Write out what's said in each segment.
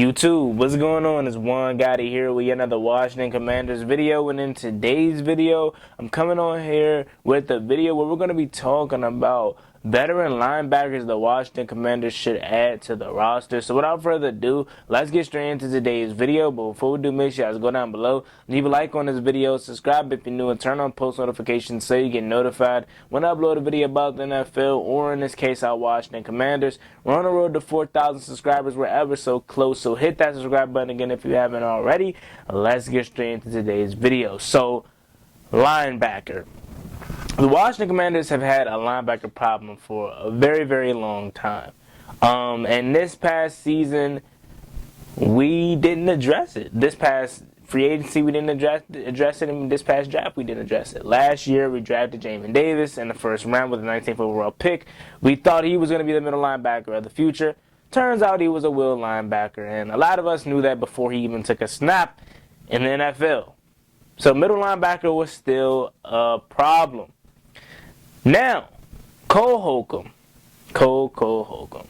YouTube, what's going on? It's Juan Gotti here with another Washington Commanders video, and in today's video, I'm coming on here with a video where we're going to be talking about veteran linebackers the Washington Commanders should add to the roster. So without further ado, let's get straight into today's video. But before we do, make sure you guys go down below, leave a like on this video, subscribe if you're new, and turn on post notifications so you get notified when I upload a video about the NFL, or in this case, our Washington Commanders. We're on the road to 4,000 subscribers. We're ever so close, so hit that subscribe button again if you haven't already. Let's get straight into today's video. So, linebacker. The Washington Commanders have had a linebacker problem for a very, very long time. And this past season, we didn't address it. This past free agency, we didn't address it. And this past draft, we didn't address it. Last year, we drafted Jamin Davis in the first round with the 19th overall pick. We thought he was going to be the middle linebacker of the future. Turns out he was a will linebacker. And a lot of us knew that before he even took a snap in the NFL. So middle linebacker was still a problem. Now, Cole Holcomb. Cole Holcomb.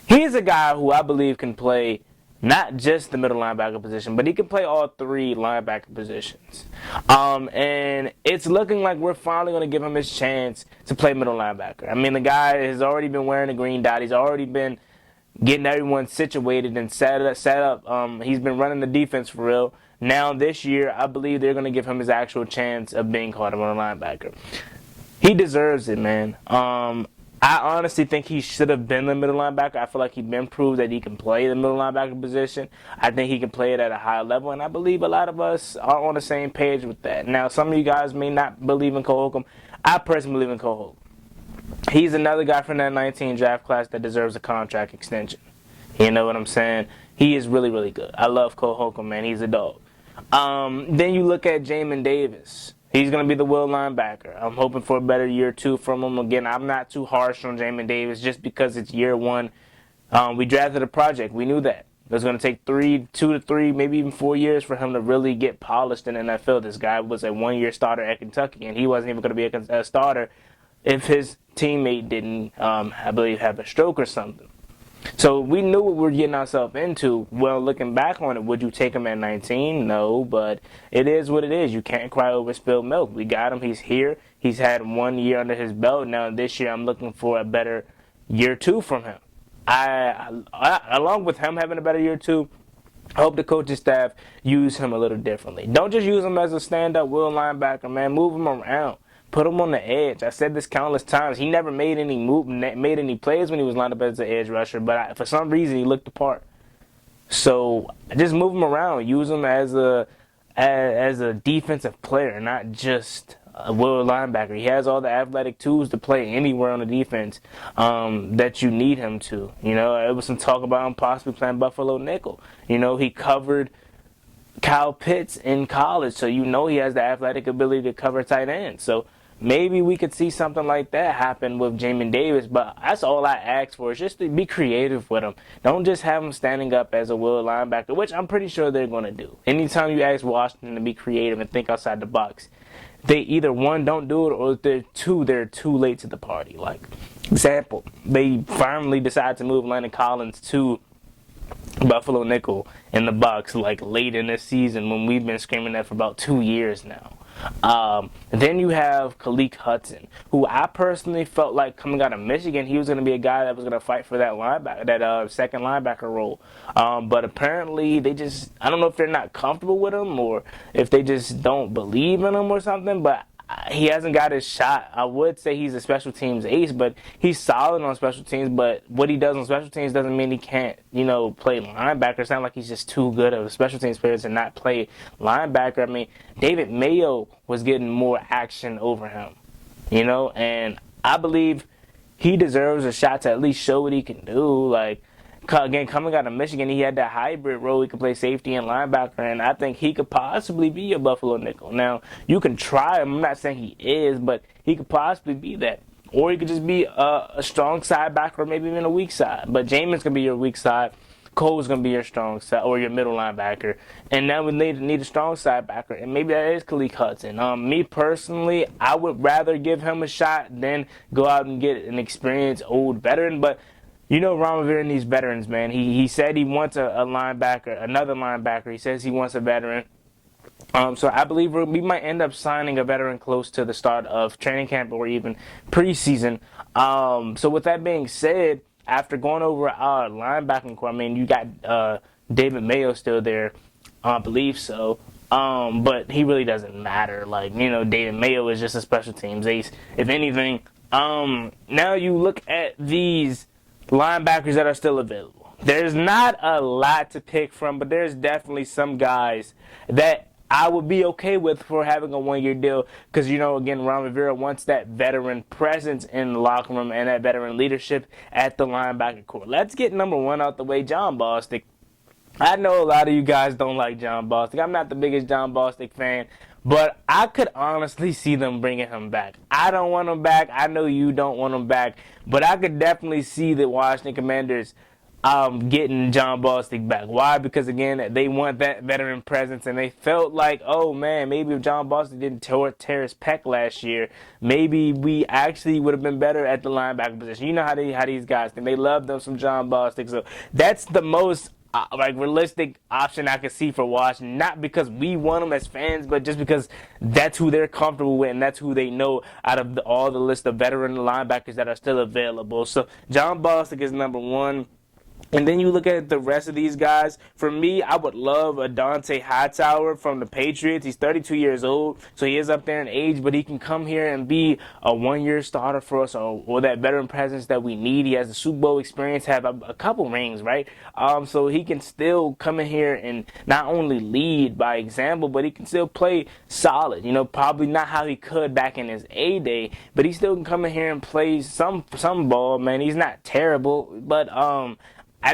He's a guy who I believe can play not just the middle linebacker position, but he can play all three linebacker positions. And it's looking like we're finally going to give him his chance to play middle linebacker. I mean, the guy has already been wearing a green dot. He's already been getting everyone situated and set up. He's been running the defense for real. Now, this year, I believe they're going to give him his actual chance of being called a middle linebacker. He deserves it, man. I honestly think he should have been the middle linebacker. I feel like he's been proved that he can play the middle linebacker position. I think he can play it at a high level, and I believe a lot of us are on the same page with that. Now, some of you guys may not believe in Cole Holcomb. I personally believe in Cole Holcomb. He's another guy from that 19 draft class that deserves a contract extension. You know what I'm saying? He is really, really good. I love Cole Holcomb, man. He's a dog. Then you look at Jamin Davis. He's going to be the will linebacker. I'm hoping for a better year two from him. Again, I'm not too harsh on Jamin Davis just because it's year one. We drafted a project. We knew that. It was going to take 2 to 3, maybe even 4 years for him to really get polished in the NFL. This guy was a one-year starter at Kentucky, and he wasn't even going to be a starter if his teammate didn't, I believe, have a stroke or something. So we knew what we were getting ourselves into. Well, looking back on it, would you take him at 19? No, but it is what it is. You can't cry over spilled milk. We got him. He's here. He's had 1 year under his belt. Now this year I'm looking for a better year two from him. Along with him having a better year two, I hope the coaching staff use him a little differently. Don't just use him as a stand-up will linebacker, man. Move him around. Put him on the edge. I said this countless times. He never made any plays when he was lined up as an edge rusher, but for some reason he looked the part. So just move him around. Use him as a defensive player, not just a will linebacker. He has all the athletic tools to play anywhere on the defense that you need him to. You know, there was some talk about him possibly playing Buffalo nickel. You know, he covered Kyle Pitts in college, so you know he has the athletic ability to cover tight ends. So maybe we could see something like that happen with Jamin Davis, but that's all I ask for, is just to be creative with him. Don't just have him standing up as a will linebacker, which I'm pretty sure they're going to do. Anytime you ask Washington to be creative and think outside the box, they either, one, don't do it, or they're too late to the party. Like, example, they finally decide to move Landon Collins to Buffalo nickel in the box like late in this season when we've been screaming that for about 2 years now. Then you have Khaleke Hudson, who I personally felt like coming out of Michigan, he was going to be a guy that was going to fight for that linebacker, that second linebacker role. But apparently they just, I don't know if they're not comfortable with him or if they just don't believe in him or something, but he hasn't got his shot. I would say he's a special teams ace, but he's solid on special teams. But what he does on special teams doesn't mean he can't, play linebacker. It's not like he's just too good of a special teams player to not play linebacker. I mean, David Mayo was getting more action over him, and I believe he deserves a shot to at least show what he can do. Like, again, coming out of Michigan, he had that hybrid role. He could play safety and linebacker, and I think he could possibly be a Buffalo nickel. Now, you can try him. I'm not saying he is, but he could possibly be that. Or he could just be a strong side backer or maybe even a weak side. But Jamin's going to be your weak side. Cole's going to be your strong side or your middle linebacker. And now we need a strong side backer. And maybe that is Khaleke Hudson. Me personally, I would rather give him a shot than go out and get an experienced old veteran. But You know, Ron Rivera needs veterans, man. He said he wants a linebacker, another linebacker. He says he wants a veteran. So I believe we might end up signing a veteran close to the start of training camp or even preseason. So with that being said, after going over our linebacking core, I mean, you got David Mayo still there, I believe so. But he really doesn't matter. Like, you know, David Mayo is just a special teams ace, if anything. Now you look at these linebackers that are still available. There's not a lot to pick from, but there's definitely some guys that I would be okay with for having a one-year deal because, you know, again, Ron Rivera wants that veteran presence in the locker room and that veteran leadership at the linebacker core. Let's get number one out the way, Jon Bostic. I know a lot of you guys don't like Jon Bostic. I'm not the biggest Jon Bostic fan, but I could honestly see them bringing him back. I don't want him back. I know you don't want him back, but I could definitely see the Washington Commanders getting Jon Bostic back. Why? Because, again, they want that veteran presence, and they felt like, oh, man, maybe if Jon Bostic didn't tear his pec last year, maybe we actually would have been better at the linebacker position. You know how these guys think. They love them some Jon Bostic. So that's the most realistic option I could see for Washington, not because we want them as fans, but just because that's who they're comfortable with and that's who they know out of all the list of veteran linebackers that are still available. So Jon Bostic is number one. And then you look at the rest of these guys. For me, I would love a Dante Hightower from the Patriots. He's 32 years old, so he is up there in age, but he can come here and be a one-year starter for us or that veteran presence that we need. He has the Super Bowl experience, have a couple rings, right? So he can still come in here and not only lead by example, but he can still play solid. You know, probably not how he could back in his A-day, but he still can come in here and play some ball, man. He's not terrible, but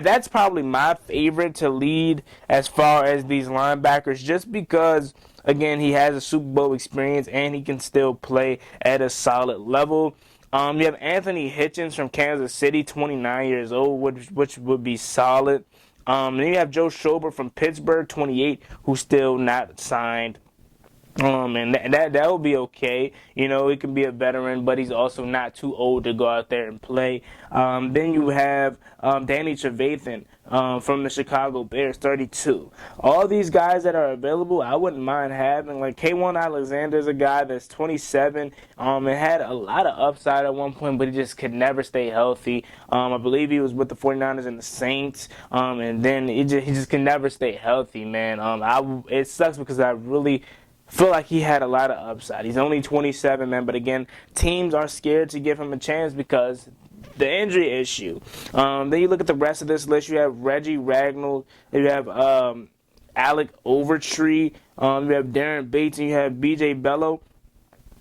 that's probably my favorite to lead as far as these linebackers, just because, again, he has a Super Bowl experience and he can still play at a solid level. You have Anthony Hitchens from Kansas City, 29 years old, which would be solid. Then you have Joe Schobert from Pittsburgh, 28, who's still not signed. And that will be okay. You know, he can be a veteran, but he's also not too old to go out there and play. Then you have Danny Trevathan from the Chicago Bears, 32. All these guys that are available, I wouldn't mind having. Like K1 Alexander's a guy that's 27 and had a lot of upside at one point, but he just could never stay healthy. I believe he was with the 49ers and the Saints, and then he just can never stay healthy, man. It sucks because I really feel like he had a lot of upside. He's only 27, man, but again, teams are scared to give him a chance because the injury issue. Then you look at the rest of this list. You have Reggie Ragnold, you have Alec Overtree, you have Darren Bates, and you have B.J. Bello,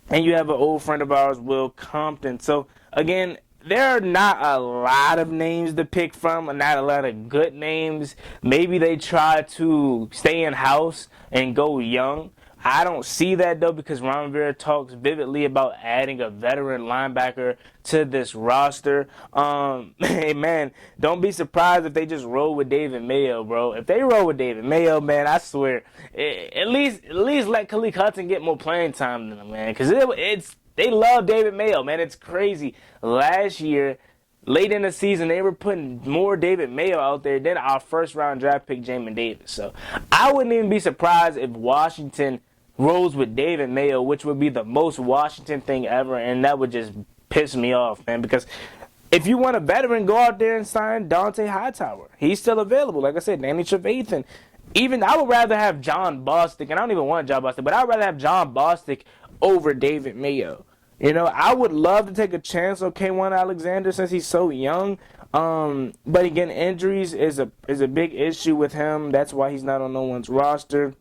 and you have an old friend of ours, Will Compton. So, again, there are not a lot of names to pick from, and not a lot of good names. Maybe they try to stay in-house and go young. I don't see that, though, because Ron Rivera talks vividly about adding a veteran linebacker to this roster. Hey, man, don't be surprised if they just roll with David Mayo, bro. If they roll with David Mayo, man, I swear, at least let Khalil Hudson get more playing time than him, man, because they love David Mayo, man. It's crazy. Last year, late in the season, they were putting more David Mayo out there than our first-round draft pick, Jamin Davis. So I wouldn't even be surprised if Washington rolls with David Mayo, which would be the most Washington thing ever, and that would just piss me off, man, because if you want a veteran, go out there and sign Dante Hightower. He's still available. Like I said, Danny Trevathan. Even I would rather have Jon Bostic, and I don't even want Jon Bostic, but I'd rather have Jon Bostic over David Mayo. You know, I would love to take a chance on K1 Alexander since he's so young. But again, injuries is a big issue with him. That's why he's not on no one's roster.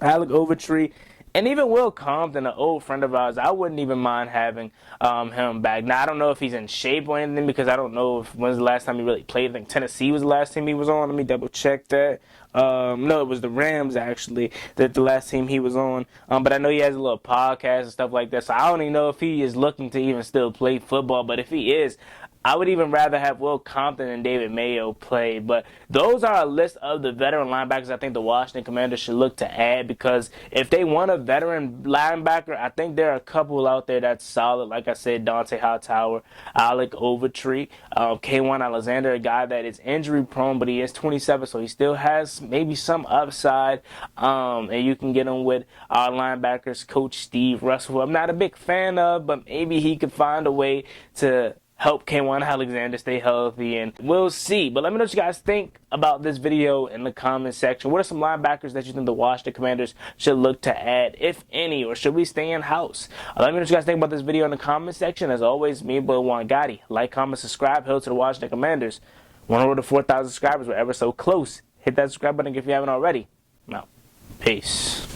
Alec Overtree, and even Will Compton, an old friend of ours, I wouldn't even mind having him back. Now, I don't know if he's in shape or anything because I don't know when's the last time he really played. I think Tennessee was the last team he was on. Let me double check that. No, it was the Rams, actually, that the last team he was on. But I know he has a little podcast and stuff like that, so I don't even know if he is looking to even still play football. But if he is, I would even rather have Will Compton and David Mayo play. But those are a list of the veteran linebackers I think the Washington Commanders should look to add, because if they want a veteran linebacker, I think there are a couple out there that's solid. Like I said, Dante Hightower, Alec Overtree, K1 Alexander, a guy that is injury prone, but he is 27, so he still has maybe some upside. And you can get him with our linebackers coach Steve Russell, who I'm not a big fan of, but maybe he could find a way to help K1 Alexander stay healthy, and we'll see. But let me know what you guys think about this video in the comment section. What are some linebackers that you think the Washington Commanders should look to add, if any, or should we stay in-house? Let me know what you guys think about this video in the comment section. As always, me and Boy Juan Gotti. Like, comment, subscribe. Hail to the Washington Commanders. We're on the road to 4,000 subscribers. We're ever so close. Hit that subscribe button if you haven't already. Now, peace.